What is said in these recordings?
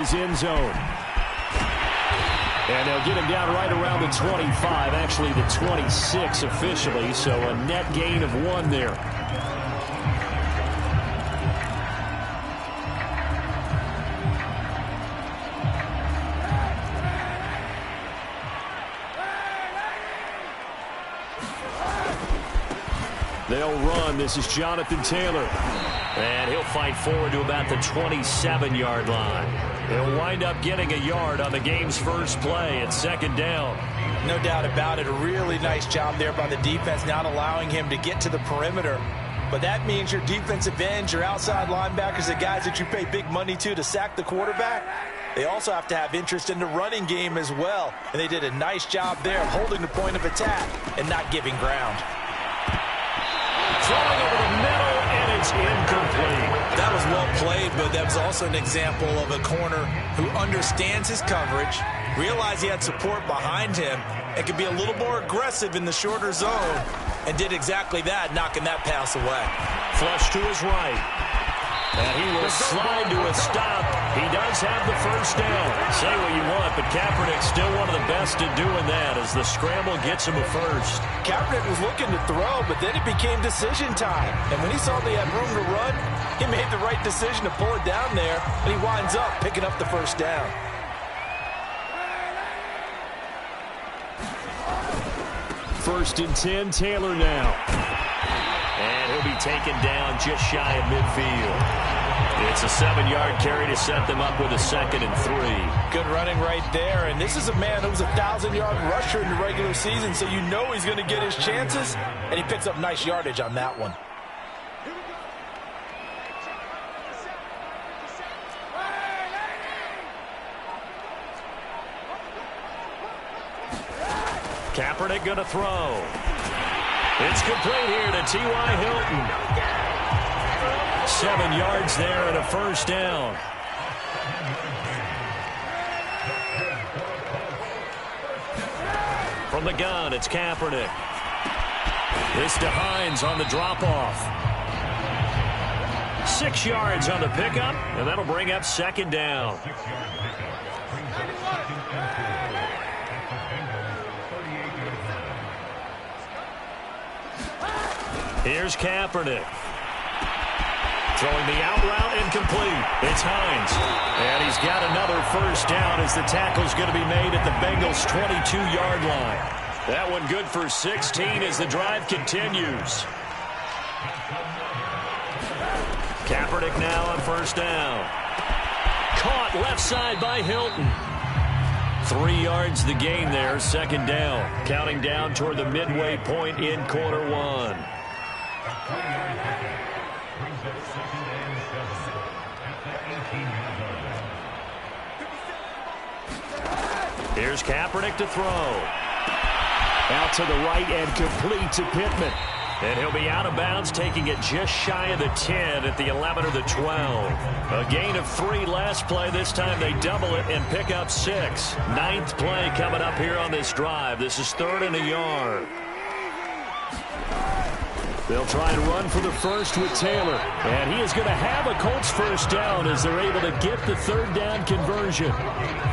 his end zone. And they'll get him down right around the 25, actually the 26 officially, so a net gain of 1 there. They'll run. This is Jonathan Taylor. And he'll fight forward to about the 27-yard line. He'll wind up getting a yard on the game's first play at 2nd down. No doubt about it. A really nice job there by the defense, not allowing him to get to the perimeter. But that means your defensive ends, your outside linebackers, the guys that you pay big money to sack the quarterback, they also have to have interest in the running game as well. And they did a nice job there of holding the point of attack and not giving ground. Throwing over the middle, and it's incomplete. That was well played, but that was also an example of a corner who understands his coverage, realized he had support behind him, and could be a little more aggressive in the shorter zone, and did exactly that, knocking that pass away. Flush to his right. And he will slide to a stop. He does have the first down. Say what you want, but Kaepernick's still one of the best at doing that as the scramble gets him a first. Kaepernick was looking to throw, but then it became decision time. And when he saw they had room to run, he made the right decision to pull it down there, and he winds up picking up the first down. First and 10, Taylor now. And he'll be taken down just shy of midfield. It's a 7-yard carry to set them up with a 2nd and 3. Good running right there. And this is a man who was a 1,000-yard rusher in the regular season, so you know he's going to get his chances. And he picks up nice yardage on that one. Kaepernick going to throw. It's complete here to T.Y. Hilton. 7 yards there and a first down. From the gun, it's Kaepernick. This to Hines on the drop-off. 6 yards on the pickup, and that'll bring up 2nd down. Here's Kaepernick. Throwing the out route incomplete. It's Hines. And he's got another first down as the tackle's going to be made at the Bengals' 22-yard line. That one good for 16 as the drive continues. Kaepernick now on first down. Caught left side by Hilton. 3 yards the gain there, 2nd down. Counting down toward the midway point in quarter 1. Here's Kaepernick to throw. Out to the right and complete to Pittman. And he'll be out of bounds, taking it just shy of the 10 at the 11 or the 12. A gain of 3 last play. This time they double it and pick up 6. 9th play coming up here on this drive. This is 3rd and a yard. They'll try and run for the first with Taylor. And he is going to have a Colts first down as they're able to get the 3rd down conversion.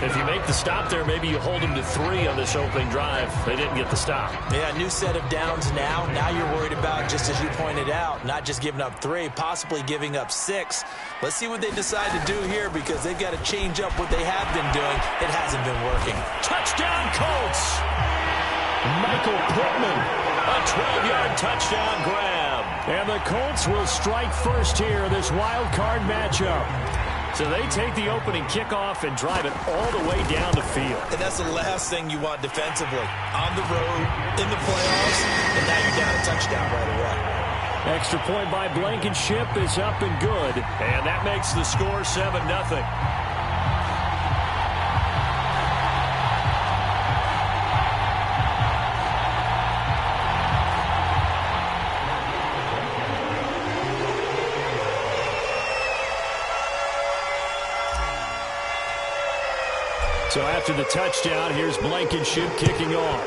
If you make the stop there, maybe you hold them to 3 on this opening drive. They didn't get the stop. Yeah, new set of downs now. Now you're worried about, just as you pointed out, not just giving up 3, possibly giving up 6. Let's see what they decide to do here because they've got to change up what they have been doing. It hasn't been working. Touchdown, Colts! Michael Pittman. A 12-yard touchdown grab. And the Colts will strike first here in this wild card matchup. So they take the opening kickoff and drive it all the way down the field. And that's the last thing you want defensively. On the road, in the playoffs, and now you're down a touchdown right away. Extra point by Blankenship is up and good. And that makes the score 7-0. So after the touchdown, here's Blankenship kicking off.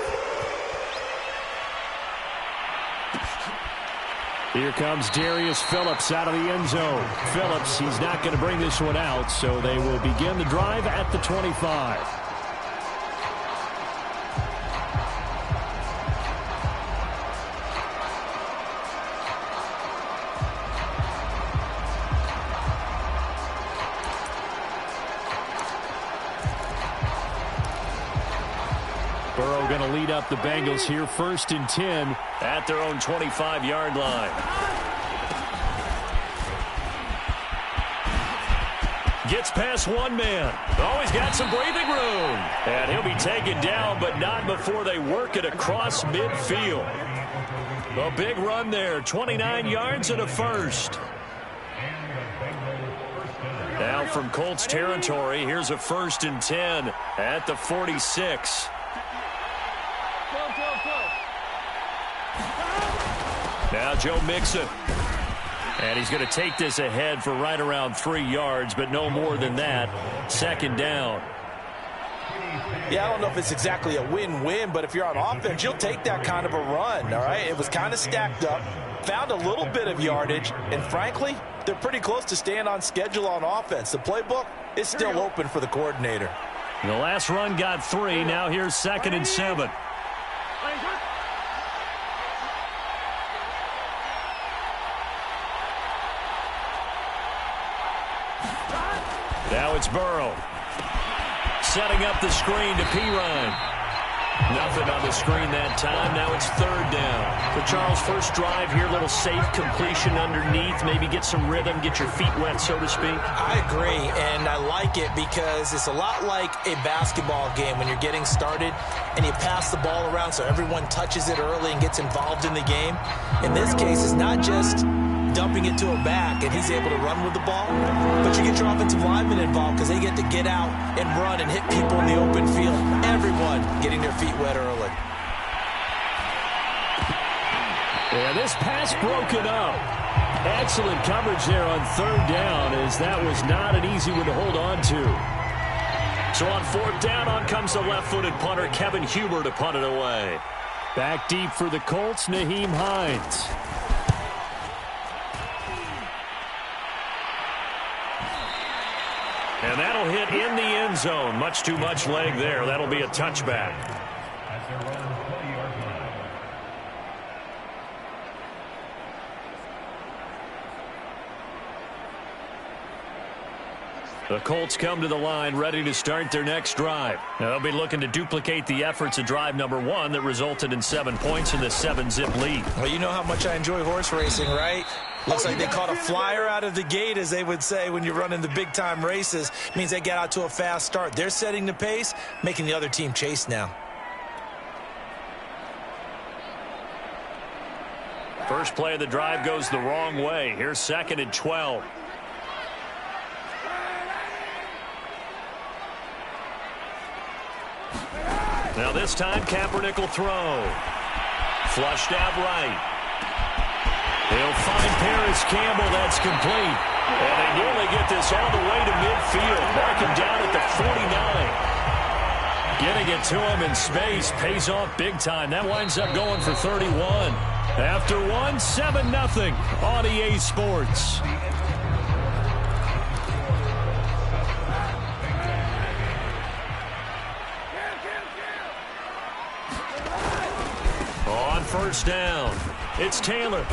Here comes Darius Phillips out of the end zone. Phillips, he's not going to bring this one out, so they will begin the drive at the 25. Burrow going to lead up the Bengals here, 1st and 10 at their own 25-yard line. Gets past one man. Oh, he's got some breathing room. And he'll be taken down, but not before they work it across midfield. A big run there, 29 yards and a first. Now from Colts territory, here's a 1st and 10 at the 46. Now Joe Mixon. And he's going to take this ahead for right around 3 yards, but no more than that. 2nd down. Yeah, I don't know if it's exactly a win-win, but if you're on offense, you'll take that kind of a run, all right? It was kind of stacked up, found a little bit of yardage, and frankly, they're pretty close to staying on schedule on offense. The playbook is still open for the coordinator. The last run got 3. Now here's 2nd and 7. Now it's Burrow. Setting up the screen to Pirine. Nothing on the screen that time. Now it's 3rd down. So Charles, first drive here, little safe completion underneath. Maybe get some rhythm, get your feet wet, so to speak. I agree, and I like it because it's a lot like a basketball game when you're getting started and you pass the ball around so everyone touches it early and gets involved in the game. In this case, it's not just dumping it to a back and he's able to run with the ball, but you get your offensive linemen involved because they get to get out and run and hit people in the open field. Everyone getting their feet wet early. Yeah, this pass broken up. Excellent coverage there on 3rd down, as that was not an easy one to hold on to. So on 4th down, on comes the left-footed punter, Kevin Huber, to punt it away. Back deep for the Colts, Nyheim Hines. And that'll hit in the end zone. Much too much leg there. That'll be a touchback. The Colts come to the line ready to start their next drive. Now, they'll be looking to duplicate the efforts of drive number 1 that resulted in 7 points in the 7-zip lead. Well, you know how much I enjoy horse racing, right? Looks like they caught a flyer out of the gate, as they would say when you're running the big-time races. Means they get out to a fast start. They're setting the pace, making the other team chase now. First play of the drive goes the wrong way. Here's 2nd and 12. Now this time, Kaepernick will throw. Flushed out right. He'll find Paris Campbell. That's complete. And they nearly get this all the way to midfield. Mark him down at the 49. Getting it to him in space pays off big time. That winds up going for 31. After 1, 7-0 on EA Sports. On 1st down, it's Taylor.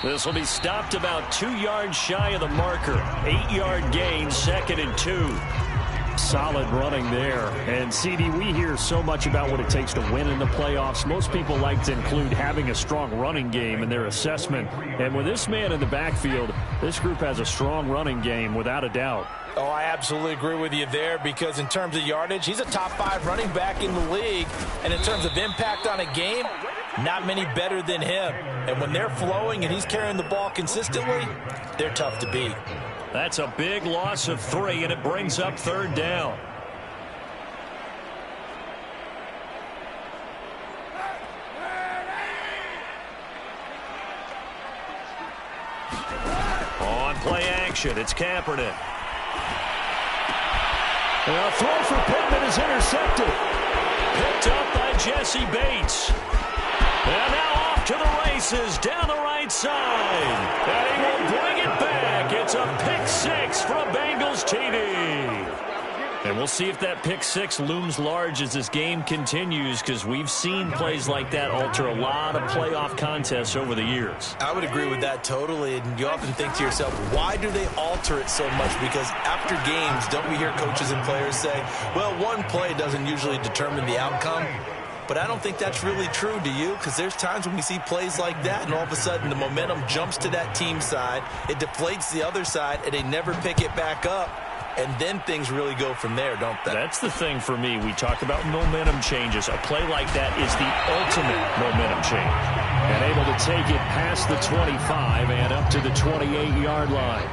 This will be stopped about 2 yards shy of the marker. 8-yard gain, 2nd and 2. Solid running there. And, CD, we hear so much about what it takes to win in the playoffs. Most people like to include having a strong running game in their assessment. And with this man in the backfield, this group has a strong running game, without a doubt. Oh, I absolutely agree with you there, because in terms of yardage, he's a top 5 running back in the league. And in terms of impact on a game, not many better than him. And when they're flowing and he's carrying the ball consistently, they're tough to beat. That's a big loss of 3, and it brings up 3rd down. On play action, it's Kaepernick. A throw for Pittman is intercepted. Picked up by Jesse Bates. And now off to the races down the right side. And he will bring it back. It's a pick six from Bengals TD. And we'll see if that pick six looms large as this game continues, because we've seen plays like that alter a lot of playoff contests over the years. I would agree with that totally. And you often think to yourself, why do they alter it so much? Because after games, don't we hear coaches and players say, well, one play doesn't usually determine the outcome. But I don't think that's really true, do you? Because there's times when we see plays like that, and all of a sudden the momentum jumps to that team side. It deflates the other side, and they never pick it back up. And then things really go from there, don't they? That's the thing for me. We talk about momentum changes. A play like that is the ultimate momentum change. And able to take it past the 25 and up to the 28-yard line.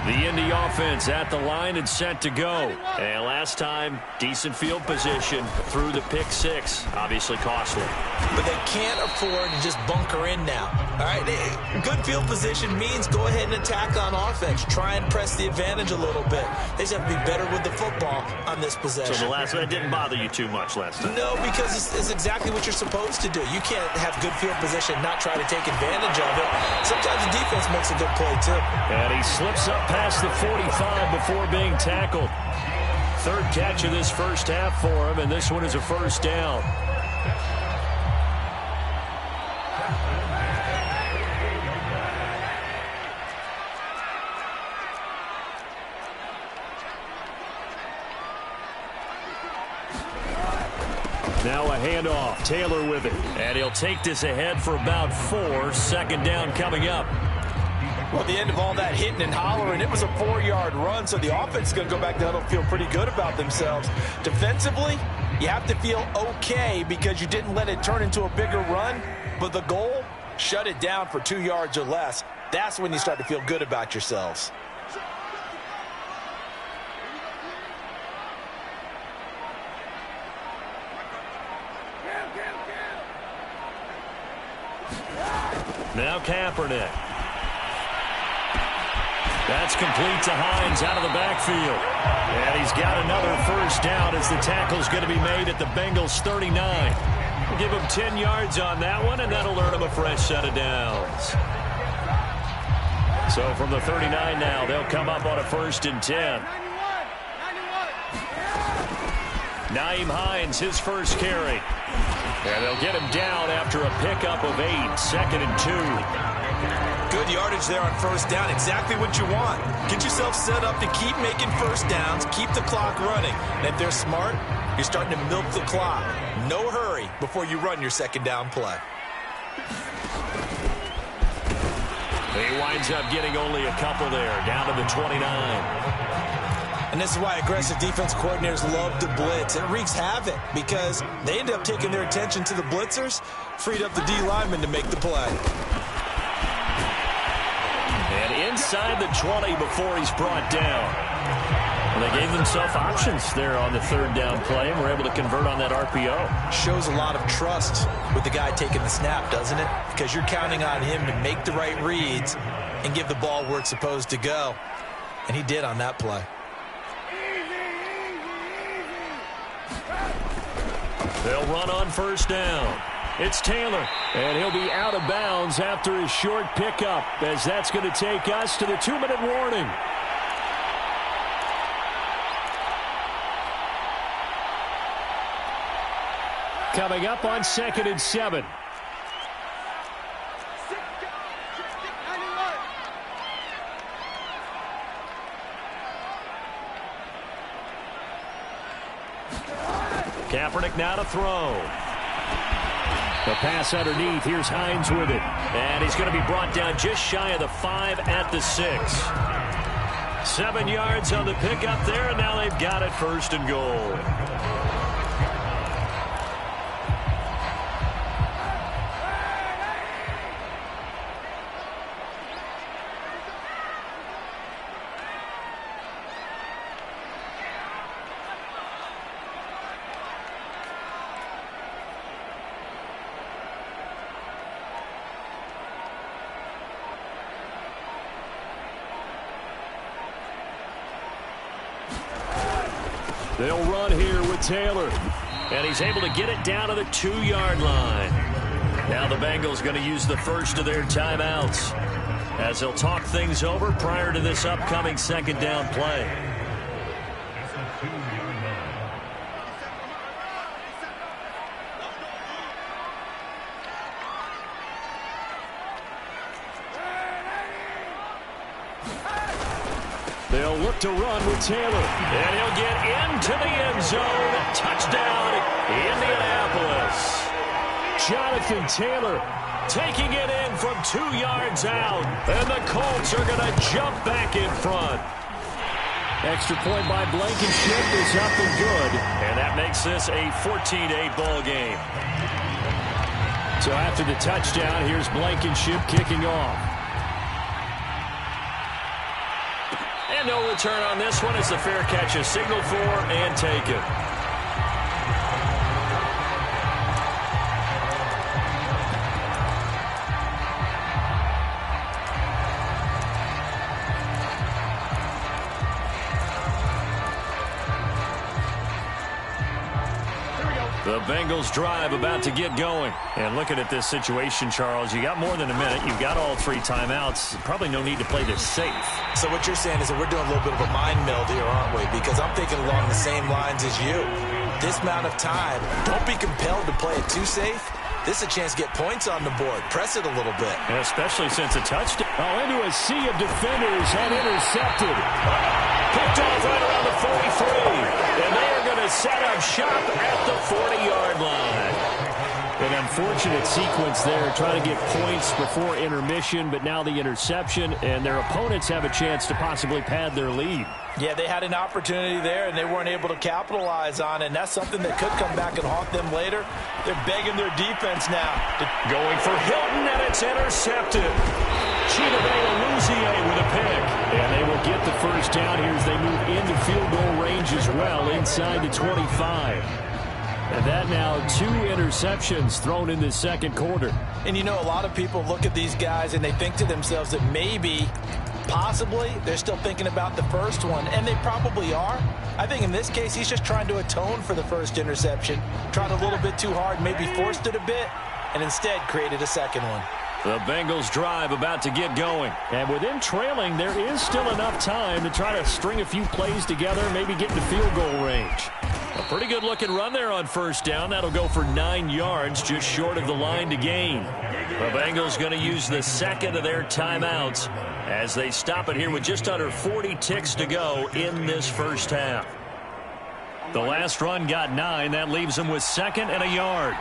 The Indy offense at the line and set to go. And last time, decent field position through the pick six. Obviously costly. But they can't afford to just bunker in now. All right, good field position means go ahead and attack on offense. Try and press the advantage a little bit. They just have to be better with the football on this possession. So the last one didn't bother you too much last time? No, because it's exactly what you're supposed to do. You can't have good field position and not try to take advantage of it. Sometimes the defense makes a good play, too. And he slips up past the 45 before being tackled. Third catch of this first half for him, and this one is a first down. Now a handoff. Taylor with it. And he'll take this ahead for about 4. Second down coming up. Well, at the end of all that hitting and hollering, it was a 4-yard run, so the offense is going to go back down and feel pretty good about themselves. Defensively, you have to feel okay because you didn't let it turn into a bigger run, but the goal, shut it down for 2 yards or less. That's when you start to feel good about yourselves. Now Kaepernick. That's complete to Hines out of the backfield. And he's got another first down as the tackle's going to be made at the Bengals 39. We'll give him 10 yards on that one, and that'll earn him a fresh set of downs. So from the 39 now, they'll come up on a 1st and 10. Nyheim Hines, his first carry. And they'll get him down after a pickup of 8, 2nd and 2. Good yardage there on first down. Exactly what you want. Get yourself set up to keep making first downs, keep the clock running. And if they're smart, you're starting to milk the clock. No hurry before you run your second down play. He winds up getting only a couple there, down to the 29. And this is why aggressive defense coordinators love to blitz. It wreaks havoc because they end up taking their attention to the blitzers, freed up the D lineman to make the play. And inside the 20 before he's brought down. Well, they gave themselves options there on the 3rd down play and were able to convert on that RPO. Shows a lot of trust with the guy taking the snap, doesn't it? Because you're counting on him to make the right reads and give the ball where it's supposed to go. And he did on that play. They'll run on first down. It's Taylor, and he'll be out of bounds after his short pickup, as that's going to take us to the 2-minute warning. Coming up on 2nd and 7. Kaepernick now to throw. The pass underneath. Here's Hines with it. And he's going to be brought down just shy of the 5 at the 6. 7 yards on the pickup there, and now they've got it 1st and goal. They'll run here with Taylor. And he's able to get it down to the 2-yard line. Now the Bengals going to use the first of their timeouts as they'll talk things over prior to this upcoming second down play. They'll look to run with Taylor. And he'll get into the end zone. Touchdown, Indianapolis. Jonathan Taylor taking it in from 2 yards out. And the Colts are going to jump back in front. Extra point by Blankenship is up and good. And that makes this a 14-8 ball game. So after the touchdown, here's Blankenship kicking off. And no return on this one as the fair catch is signaled for and taken. The Bengals drive about to get going. And looking at this situation, Charles, you got more than a minute. You've got all 3 timeouts. Probably no need to play this safe. So what you're saying is that we're doing a little bit of a mind meld here, aren't we? Because I'm thinking along the same lines as you. This amount of time, don't be compelled to play it too safe. This is a chance to get points on the board. Press it a little bit. And especially since a touchdown. Oh, into a sea of defenders and intercepted. Picked off right around the 43. And they are going to set up shop at the 40-yard line. An unfortunate sequence there, trying to get points before intermission, but now the interception, and their opponents have a chance to possibly pad their lead. Yeah, they had an opportunity there, and they weren't able to capitalize on it, and that's something that could come back and haunt them later. They're begging their defense now. Going for Hilton, and it's intercepted. Chidobe with a pick. And they will get the first down here as they move into field goal range as well, inside the 25. And that now 2 interceptions thrown in the second quarter. And you know, a lot of people look at these guys and they think to themselves that maybe, possibly, they're still thinking about the first one. And they probably are. I think in this case, he's just trying to atone for the first interception. Tried a little bit too hard, maybe forced it a bit, and instead created a second one. The Bengals drive about to get going. And with them trailing, there is still enough time to try to string a few plays together, maybe get into field goal range. A pretty good looking run there on first down. That'll go for 9 yards, just short of the line to gain. The Bengals going to use the second of their timeouts as they stop it here with just under 40 ticks to go in this first half. The last run got 9. That leaves them with 2nd and a yard.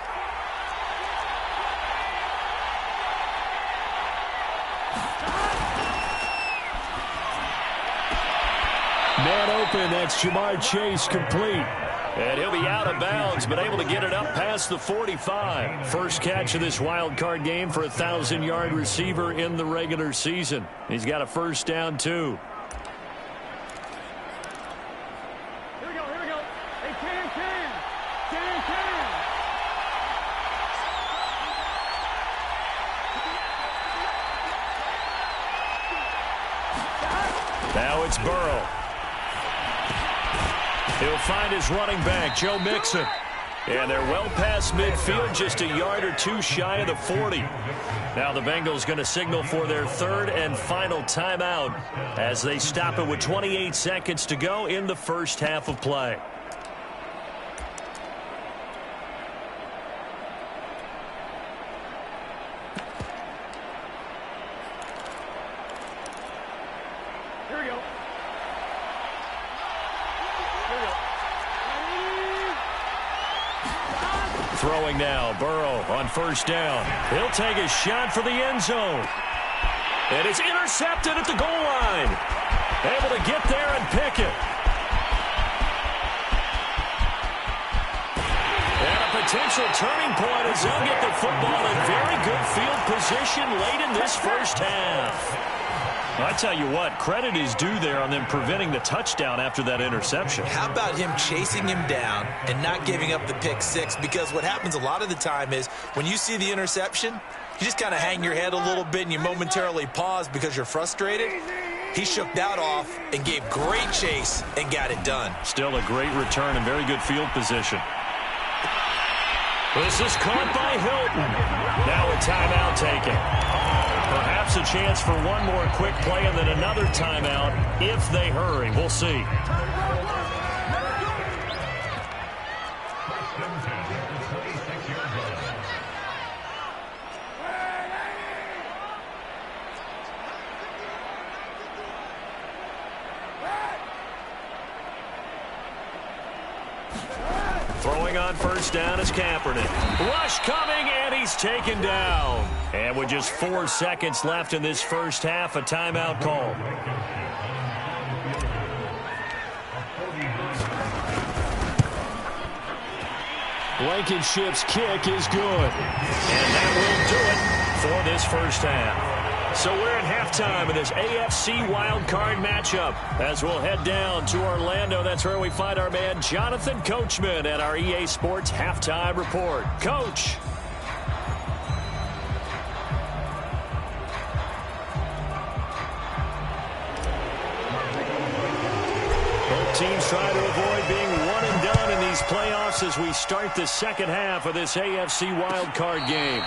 Man open, that's Jamar Chase complete. And he'll be out of bounds, but able to get it up past the 45. First catch of this wild card game for a 1,000-yard receiver in the regular season. He's got a first down, too. Here we go. Hey, Ken. Now it's Burrow. He'll find his running back, Joe Mixon. And they're well past midfield, just a yard or 2 shy of the 40. Now the Bengals going to signal for their 3rd and final timeout as they stop it with 28 seconds to go in the first half of play. Here we go. Throwing now, Burrow on first down. He'll take a shot for the end zone. And it's intercepted at the goal line. Able to get there and pick it. And a potential turning point as they'll get the football in very good field position late in this first half. I tell you what, credit is due there on them preventing the touchdown after that interception. How about him chasing him down and not giving up the pick 6? Because what happens a lot of the time is when you see the interception, you just kind of hang your head a little bit and you momentarily pause because you're frustrated. He shook that off and gave great chase and got it done. Still a great return and very good field position. This is caught by Hilton. Now a timeout taken. Perhaps a chance for one more quick play and then another timeout if they hurry. We'll see. Throwing on first down is Kaepernick. Rush coming, and he's taken down. And with just 4 seconds left in this first half, a timeout call. Blankenship's kick is good. And that will do it for this first half. So we're at halftime in this AFC wildcard matchup as we'll head down to Orlando. That's where we find our man Jonathan Coachman at our EA Sports Halftime Report. Coach. Both teams try to avoid being one and done in these playoffs as we start the second half of this AFC wildcard game.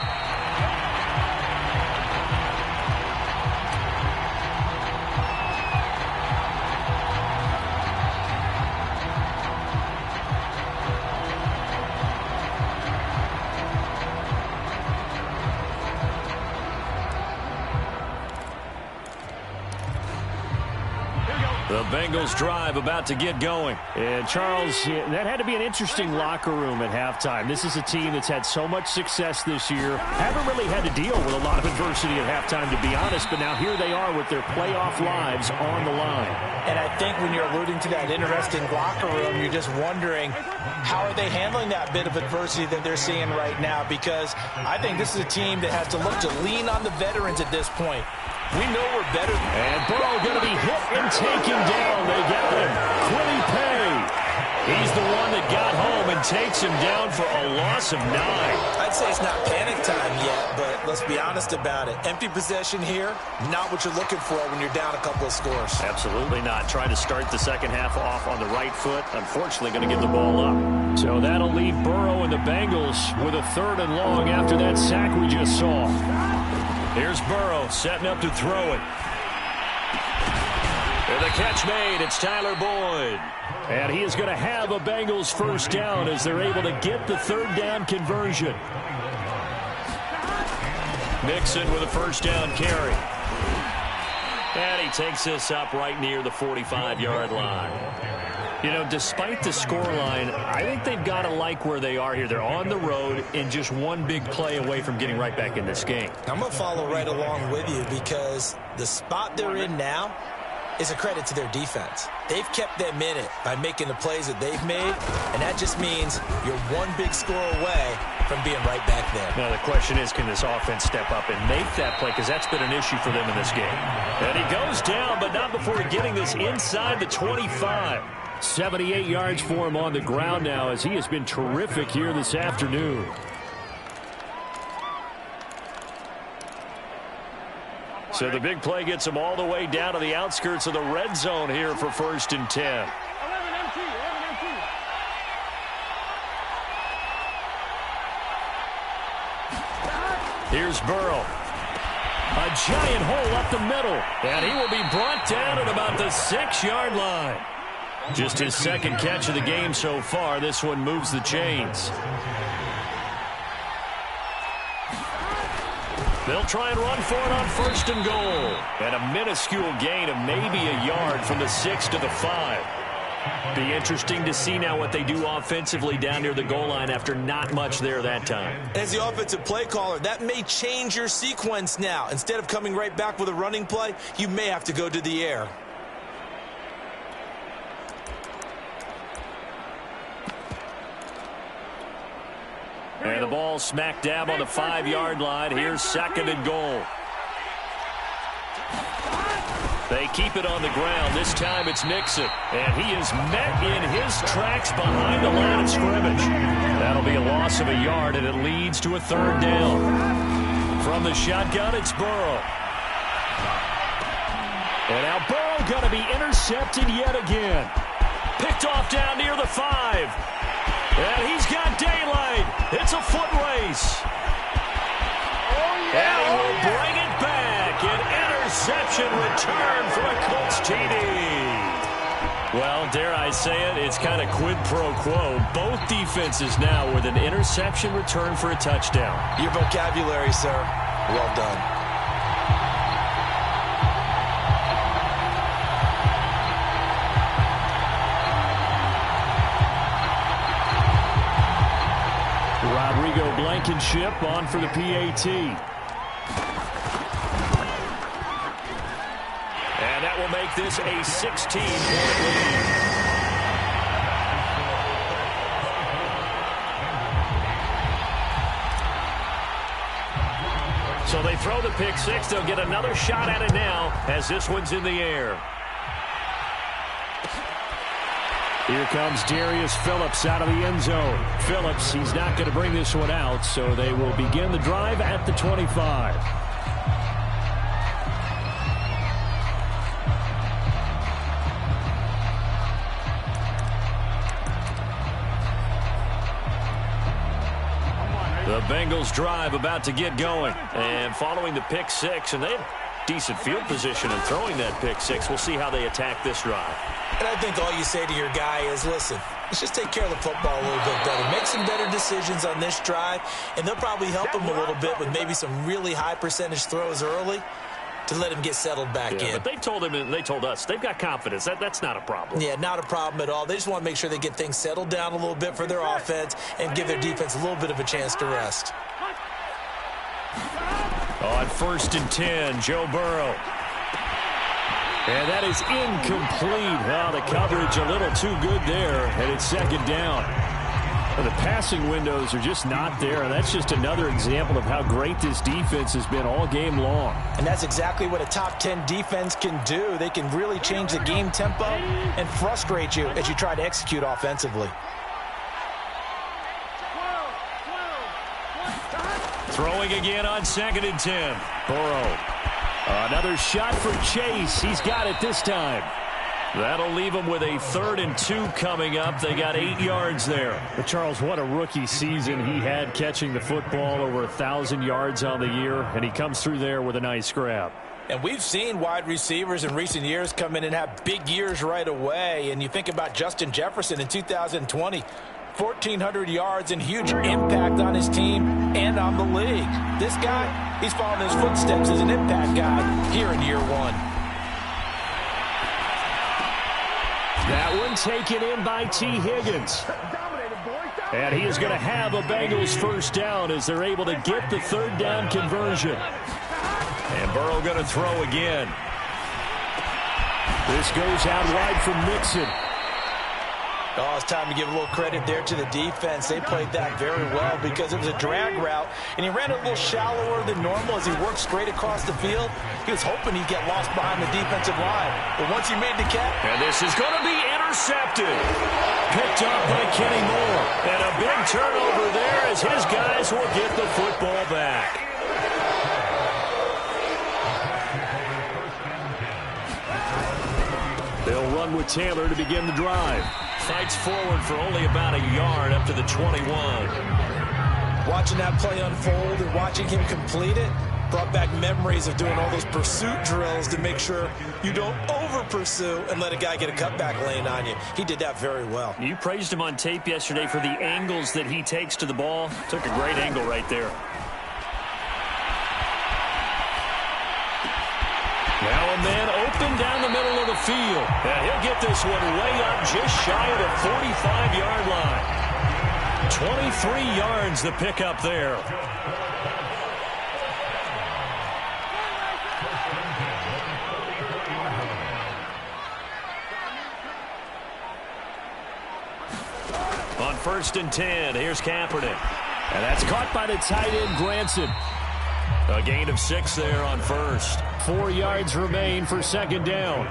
The Bengals drive about to get going. And Charles, that had to be an interesting locker room at halftime. This is a team that's had so much success this year. Haven't really had to deal with a lot of adversity at halftime, to be honest. But now here they are with their playoff lives on the line. And I think when you're alluding to that interesting locker room, you're just wondering how are they handling that bit of adversity that they're seeing right now? Because I think this is a team that has to look to lean on the veterans at this point. We know we're better. And Burrow going to be hit and taken down. They got him. Quilly Pay. He's the one that got home and takes him down for a loss of 9. I'd say it's not panic time yet, but let's be honest about it. Empty possession here, not what you're looking for when you're down a couple of scores. Absolutely not. Trying to start the second half off on the right foot. Unfortunately, going to give the ball up. So that'll leave Burrow and the Bengals with a 3rd and long after that sack we just saw. Here's Burrow setting up to throw it. And the catch made. It's Tyler Boyd. And he is going to have a Bengals first down as they're able to get the 3rd down conversion. Mixon with a first down carry. And he takes this up right near the 45-yard line. You know, despite the scoreline, I think they've got to like where they are here. They're on the road and just one big play away from getting right back in this game. I'm going to follow right along with you because the spot they're in now is a credit to their defense. They've kept them in it by making the plays that they've made, and that just means you're one big score away from being right back there. Now, the question is, can this offense step up and make that play? Because that's been an issue for them in this game. And he goes down, but not before getting this inside the 25. 78 yards for him on the ground now as he has been terrific here this afternoon. So the big play gets him all the way down to the outskirts of the red zone here for 1st and 10. 11 empty. Here's Burrow. A giant hole up the middle. And he will be brought down at about the 6-yard line. Just his 2nd catch of the game so far. This one moves the chains. They'll try and run for it on 1st and goal. And a minuscule gain of maybe a yard from the 6 to the 5. Be interesting to see now what they do offensively down near the goal line after not much there that time. As the offensive play caller, that may change your sequence now. Instead of coming right back with a running play, you may have to go to the air. And the ball smack dab on the 5-yard line. Here's 2nd and goal. They keep it on the ground. This time it's Mixon. And he is met in his tracks behind the line of scrimmage. That'll be a loss of a yard, and it leads to a 3rd down. From the shotgun, it's Burrow. And now Burrow going to be intercepted yet again. Picked off down near the 5. And he's got daylight. It's a foot race. And he will bring it back. An interception return for a Colts TD. Well, dare I say it, it's kind of quid pro quo. Both defenses now with an interception return for a touchdown. Your vocabulary, sir. Well done. Rodrigo Blankenship on for the PAT. And that will make this a 16-point lead. So they throw the pick six. They'll get another shot at it now as this one's in the air. Here comes Darius Phillips out of the end zone. Phillips, he's not going to bring this one out, so they will begin the drive at the 25. The Bengals drive about to get going. And following the pick six, and they have decent field position in throwing that pick six. We'll see how they attack this drive. And I think all you say to your guy is, listen, let's just take care of the football a little bit better. Make some better decisions on this drive, and they'll probably help him a little bit with maybe some really high percentage throws early to let him get settled back in. But they told him and they told us they've got confidence. That's not a problem. Yeah, not a problem at all. They just want to make sure they get things settled down a little bit for their offense and give their defense a little bit of a chance to rest. On 1st and 10, Joe Burrow. And that is incomplete. Well, the coverage a little too good there, and it's second down. Well, the passing windows are just not there, and that's just another example of how great this defense has been all game long. And that's exactly what a top 10 defense can do. They can really change the game tempo and frustrate you as you try to execute offensively. Throwing again on 2nd and 10. Burrow. Another shot for Chase. He's got it this time. That'll leave them with a 3rd and 2 coming up. They got 8 yards there. But Charles, what a rookie season he had catching the football, over 1,000 yards on the year, and he comes through there with a nice grab. And we've seen wide receivers in recent years come in and have big years right away. And you think about Justin Jefferson in 2020. 1,400 yards and huge impact on his team and on the league. This guy, he's following his footsteps as an impact guy here in year one. That one taken in by T. Higgins. And he is going to have a Bengals first down as they're able to get the 3rd down conversion. And Burrow going to throw again. This goes out wide from Mixon. Oh, it's time to give a little credit there to the defense. They played that very well because it was a drag route, and he ran a little shallower than normal as he worked straight across the field. He was hoping he'd get lost behind the defensive line. But once he made the catch. And this is going to be intercepted. Picked up by Kenny Moore. And a big turnover there as his guys will get the football back. They'll run with Taylor to begin the drive. Fights forward for only about a yard up to the 21. Watching that play unfold and watching him complete it brought back memories of doing all those pursuit drills to make sure you don't over-pursue and let a guy get a cutback lane on you. He did that very well. You praised him on tape yesterday for the angles that he takes to the ball. Took a great angle right there. Now a man open down the middle of the field. And he'll get this one way up just shy of the 45-yard line. 23 yards the pickup there. On 1st and 10, here's Kaepernick. And that's caught by the tight end, Granson. A gain of 6 there on 1st. 4 yards remain for 2nd down.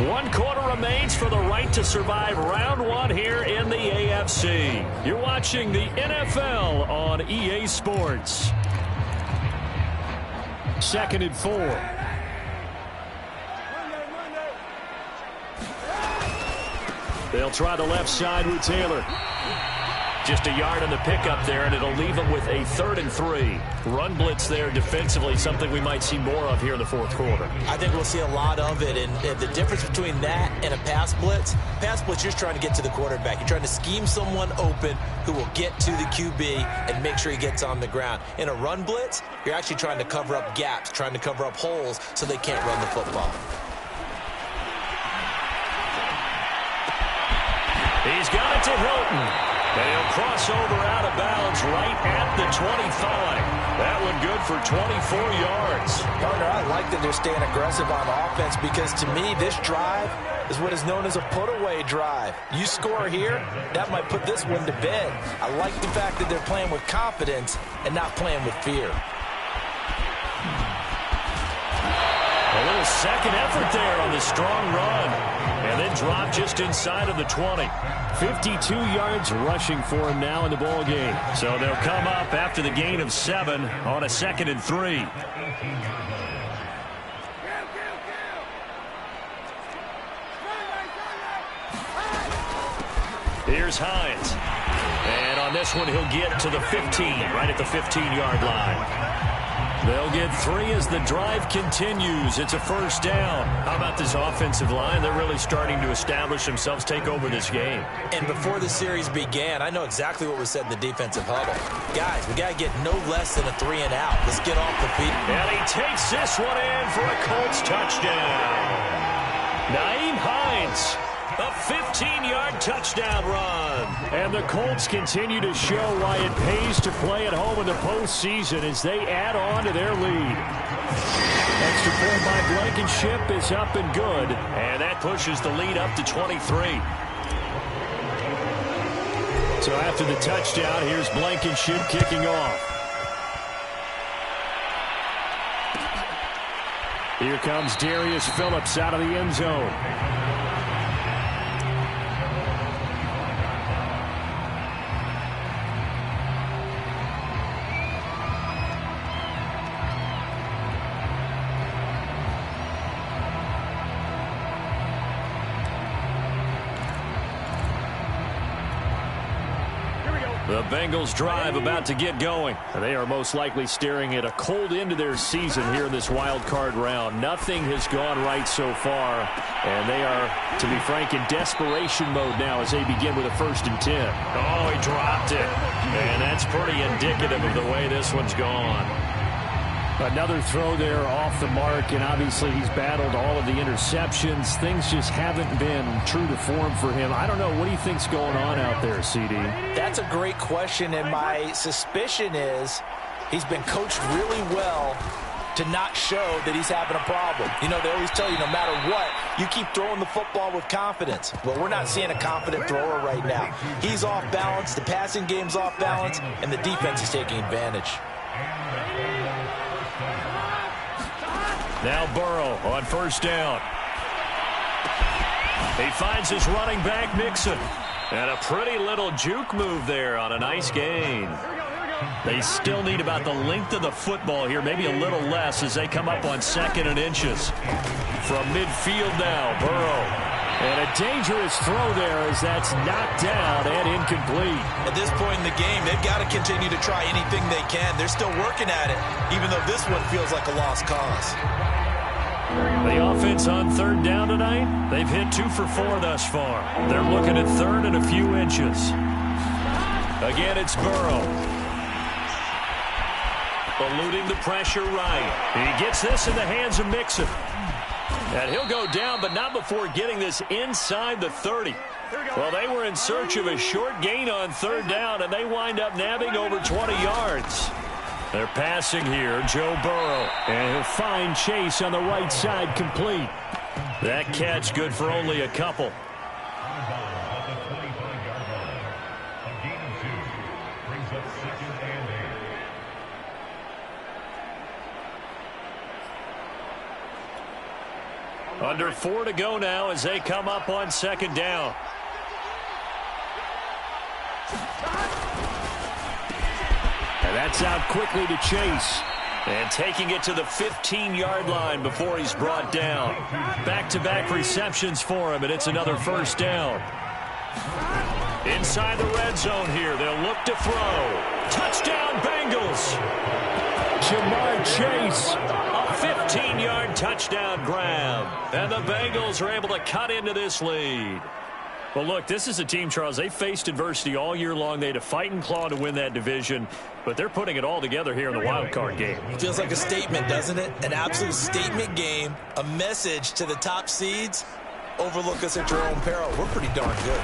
One quarter remains for the right to survive round 1 here in the AFC. You're watching the NFL on EA Sports. 2nd and 4. They'll try the left side with Taylor. Just a yard on the pickup there, and it'll leave them with a 3rd and 3. Run blitz there defensively, something we might see more of here in the fourth quarter. I think we'll see a lot of it, and the difference between that and a pass blitz, you're just trying to get to the quarterback. You're trying to scheme someone open who will get to the QB and make sure he gets on the ground. In a run blitz, you're actually trying to cover up gaps, trying to cover up holes so they can't run the football. He's got it to Hilton. And he'll cross over out of bounds right at the 25. That one good for 24 yards. Partner, I like that they're staying aggressive on offense because to me, this drive is what is known as a put-away drive. You score here, that might put this one to bed. I like the fact that they're playing with confidence and not playing with fear. A little second effort there on the strong run. And then drop just inside of the 20. 52 yards rushing for him now in the ball game. So they'll come up after the gain of 7 on a 2nd and 3. Here's Hines. And on this one, he'll get to the 15, right at the 15-yard line. They'll get 3 as the drive continues. It's a first down. How about this offensive line? They're really starting to establish themselves, take over this game. And before the series began, I know exactly what was said in the defensive huddle. Guys, we got to get no less than a 3 and out. Let's get off the field. And he takes this one in for a Colts touchdown. Nyheim Hines. A 15-yard touchdown run. And the Colts continue to show why it pays to play at home in the postseason as they add on to their lead. Extra point by Blankenship is up and good. And that pushes the lead up to 23. So after the touchdown, here's Blankenship kicking off. Here comes Darius Phillips out of the end zone. The Bengals drive about to get going. They are most likely staring at a cold end to their season here in this wild card round. Nothing has gone right so far, and they are, to be frank, in desperation mode now as they begin with a 1st and 10. Oh, he dropped it. And that's pretty indicative of the way this one's gone. Another throw there off the mark, and obviously he's battled all of the interceptions. Things just haven't been true to form for him. I don't know. What do you think's going on out there, CD? That's a great question, and my suspicion is he's been coached really well to not show that he's having a problem. You know, they always tell you no matter what, you keep throwing the football with confidence. Well, we're not seeing a confident thrower right now. He's off balance, the passing game's off balance, and the defense is taking advantage. Now Burrow on 1st down. He finds his running back, Mixon. And a pretty little juke move there on a nice gain. They still need about the length of the football here, maybe a little less as they come up on 2nd and inches. From midfield now, Burrow. And a dangerous throw there as that's knocked down and incomplete. At this point in the game, they've got to continue to try anything they can. They're still working at it, even though this one feels like a lost cause. The offense on 3rd down tonight, they've hit 2 for 4 thus far. They're looking at 3rd and a few inches. Again, it's Burrow. Eluding the pressure right. He gets this in the hands of Mixon. And he'll go down, but not before getting this inside the 30. Well, they were in search of a short gain on 3rd down, and they wind up nabbing over 20 yards. They're passing here, Joe Burrow. And he'll find Chase on the right side, complete. That catch good for only a couple. Under 4 to go now as they come up on 2nd down. And that's out quickly to Chase. And taking it to the 15-yard line before he's brought down. Back-to-back receptions for him, and it's another first down. Inside the red zone here, they'll look to throw. Touchdown, Bengals. Jamar Chase, a 15-yard touchdown grab. And the Bengals are able to cut into this lead. Well, look, this is a team, Charles, they faced adversity all year long. They had to fight and claw to win that division, but they're putting it all together here in the wild card game. It feels like a statement, doesn't it? An absolute statement game, a message to the top seeds. Overlook us at your own peril. We're pretty darn good.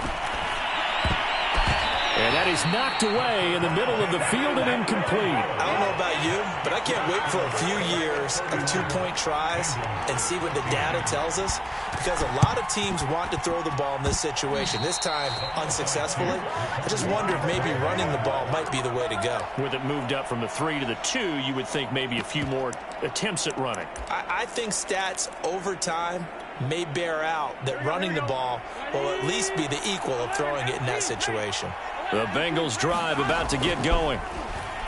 And that is knocked away in the middle of the field and incomplete. I don't know about you, but I can't wait for a few years of two-point tries and see what the data tells us, because a lot of teams want to throw the ball in this situation, this time unsuccessfully. I just wonder if maybe running the ball might be the way to go. With it moved up from the 3 to the 2, you would think maybe a few more attempts at running. I think stats over time may bear out that running the ball will at least be the equal of throwing it in that situation. The Bengals drive about to get going.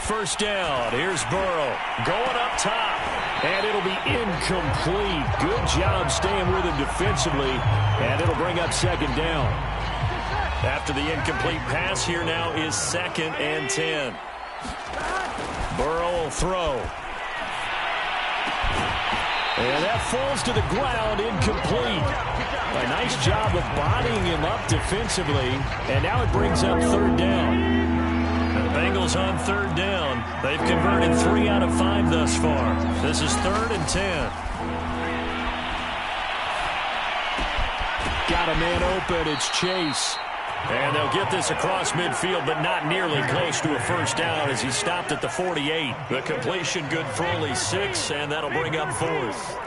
First down. Here's Burrow going up top. And it'll be incomplete. Good job staying with him defensively. And it'll bring up second down. After the incomplete pass, here now is 2nd and 10. Burrow will throw. And that falls to the ground, incomplete. A nice job of bodying him up defensively. And now it brings up 3rd down. And the Bengals on 3rd down. They've converted 3 out of 5 thus far. This is 3rd and 10. Got a man open. It's Chase. And they'll get this across midfield, but not nearly close to a first down as he stopped at the 48. The completion good for only 6, and that'll bring up 4th.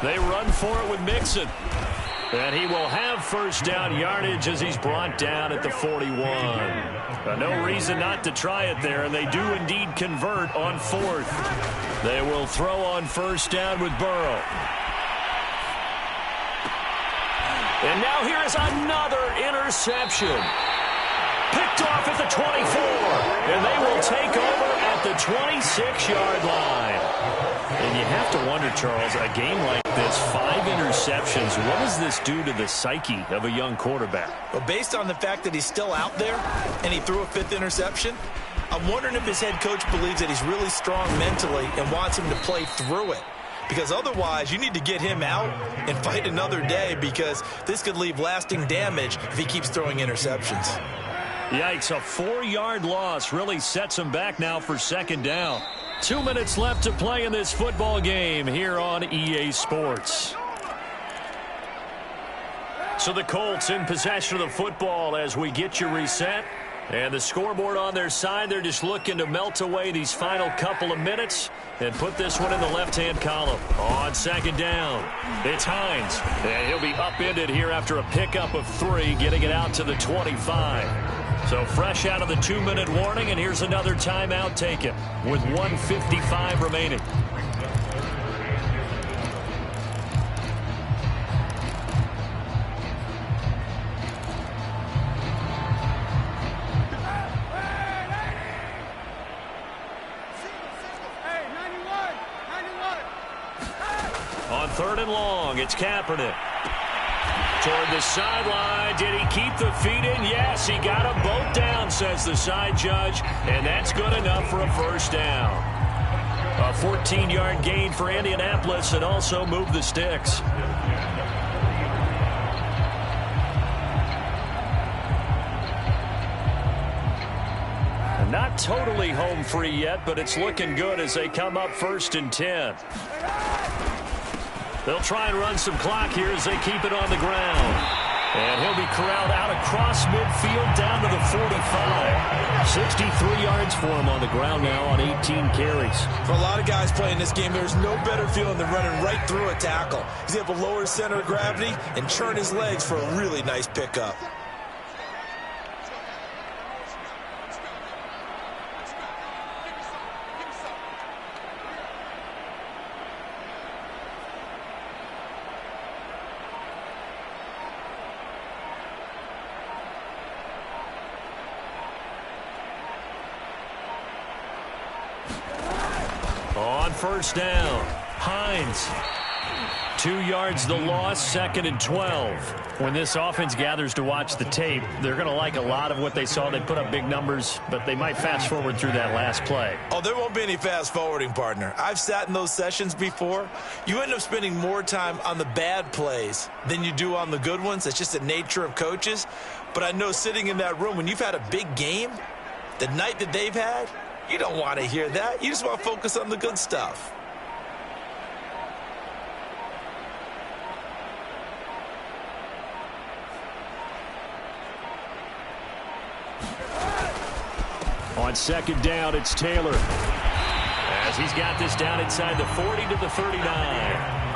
They run for it with Mixon. And he will have first down yardage as he's brought down at the 41. No reason not to try it there, and they do indeed convert on 4th. They will throw on first down with Burrow. And now here is another interception. Picked off at the 24. And they will take over at the 26-yard line. And you have to wonder, Charles, a game like this, 5 interceptions, what does this do to the psyche of a young quarterback? Well, based on the fact that he's still out there and he threw a 5th interception, I'm wondering if his head coach believes that he's really strong mentally and wants him to play through it. Because otherwise, you need to get him out and fight another day, because this could leave lasting damage if he keeps throwing interceptions. Yikes, a 4-yard loss really sets him back now for 2nd down. 2 minutes left to play in this football game here on EA Sports. So the Colts in possession of the football as we get you reset. And the scoreboard on their side, they're just looking to melt away these final couple of minutes and put this one in the left-hand column. On 2nd down, it's Hines. And he'll be upended here after a pickup of 3, getting it out to the 25. So fresh out of the 2-minute warning, and here's another timeout taken with 1:55 remaining. On 3rd and long, it's Kaepernick. Toward the sideline. Did he keep the feet in? Yes, he got them both down, says the side judge. And that's good enough for a first down. A 14-yard gain for Indianapolis, and also moved the sticks. Not totally home free yet, but it's looking good as they come up 1st and 10. They'll try and run some clock here as they keep it on the ground. And he'll be corralled out across midfield down to the 45. 63 yards for him on the ground now on 18 carries. For a lot of guys playing this game, there's no better feeling than running right through a tackle. He's able to lower his center of gravity and churn his legs for a really nice pickup. On first down, Hines. 2 yards the loss, 2nd and 12. When this offense gathers to watch the tape, they're going to like a lot of what they saw. They put up big numbers, but they might fast forward through that last play. Oh, there won't be any fast forwarding, partner. I've sat in those sessions before. You end up spending more time on the bad plays than you do on the good ones. It's just the nature of coaches. But I know sitting in that room, when you've had a big game, the night that they've had, you don't want to hear that. You just want to focus on the good stuff. On 2nd down, it's Taylor. As he's got this down inside the 40 to the 39.